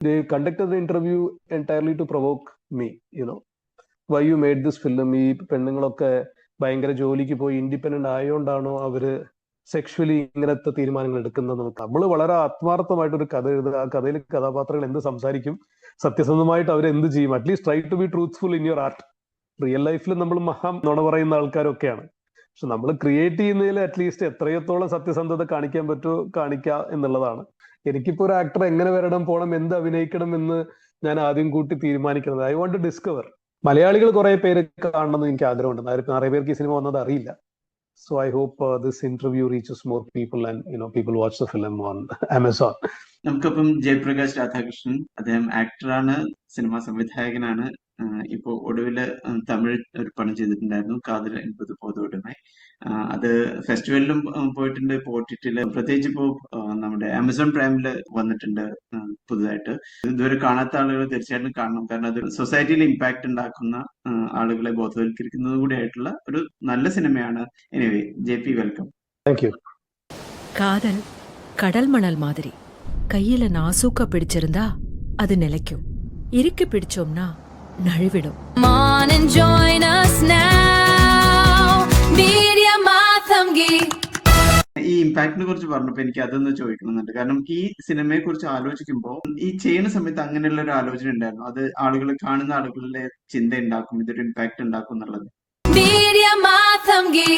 they conducted the interview entirely to provoke me, why you made this film. ഈ പെണ്ണുങ്ങളൊക്കെ ഭയങ്കര ജോലിക്ക് പോയി ഇൻഡിപെൻഡന്റ് ആയതുകൊണ്ടാണോ അവര് സെക്ഷുവലി ഇങ്ങനത്തെ തീരുമാനങ്ങൾ എടുക്കുന്നത്. നമ്മൾ വളരെ ആത്മാർത്ഥമായിട്ട് ഒരു കഥ എഴുതുക, ആ കഥയിൽ കഥാപാത്രങ്ങൾ എന്ത് സംസാരിക്കും, സത്യസന്ധമായിട്ട് അവർ എന്ത് ചെയ്യും, at least try to be truthful in your art. Real ലൈഫിൽ നമ്മൾ നുണ പറയുന്ന ആൾക്കാരൊക്കെയാണ്. പക്ഷെ നമ്മൾ ക്രിയേറ്റ് ചെയ്യുന്നതിൽ അറ്റ്ലീസ്റ്റ് എത്രത്തോളം സത്യസന്ധത കാണിക്കാൻ പറ്റുമോ കാണിക്കുക എന്നുള്ളതാണ്. എനിക്കിപ്പോ ഒരു ആക്ടർ എങ്ങനെ വരണം, പോകണം, എന്ത് അഭിനയിക്കണം എന്ന് ഞാൻ ആദ്യം കൂട്ടി തീരുമാനിക്കുന്നത്. I want to discover. മലയാളികൾ കുറെ പേര് കാണണമെന്ന് എനിക്ക് ആഗ്രഹമുണ്ട്. നിറയെ പേർക്ക് ഈ സിനിമ വന്നത് അറിയില്ല. So I hope this interview reaches more people and people watch the film on Amazon. നമുക്കിപ്പം ജയപ്രകാശ് രാധാകൃഷ്ണൻ, അദ്ദേഹം ആക്ടറാണ്, സിനിമാ സംവിധായകനാണ്. ഇപ്പോ ഒടുവില് തമിഴ് ഒരു പണം ചെയ്തിട്ടുണ്ടായിരുന്നു, കാതൽ എൺപത് പോതോടുമേ. അത് ഫെസ്റ്റിവലിലും പോയിട്ടുണ്ട്, പോട്ടിട്ടില്. പ്രത്യേകിച്ച് ഇപ്പോ നമ്മുടെ ആമസോൺ പ്രൈമില് വന്നിട്ടുണ്ട് പുതുതായിട്ട്. ഇതുവരെ കാണാത്ത ആളുകൾ തീർച്ചയായിട്ടും കാണണം. കാരണം അത് സൊസൈറ്റിയിൽ ഇമ്പാക്ട് ഉണ്ടാക്കുന്ന ആളുകളെ ബോധവൽക്കരിക്കുന്നത് കൂടി ആയിട്ടുള്ള ഒരു നല്ല സിനിമയാണ്. Anyway, JP welcome. Thank you. காதல் கடல் மணல் மாதிரி கையில நாசூக்கா பிடிச்சிருந்தா அது நிலைக்கும், இறுக்கி பிடிச்சோம்னா நழுவிடும். Come and join us now, Media Mathamgi. ഈ ഇമ്പാക്ടിനെ കുറിച്ച് പറഞ്ഞപ്പോ എനിക്ക് അതൊന്ന് ചോദിക്കണമെന്നുണ്ട്. കാരണം ഈ സിനിമയെ കുറിച്ച് ആലോചിക്കുമ്പോൾ ഈ ചെയ്യുന്ന സമയത്ത് അങ്ങനെയുള്ള ഒരു ആലോചന ഉണ്ടായിരുന്നു, അത് ആളുകൾ കാണുന്ന ആളുകളിലെ ചിന്ത ഉണ്ടാക്കും, ഇതൊരു ഇമ്പാക്ട് ഉണ്ടാക്കും എന്നുള്ളത്. Media Mathamgi.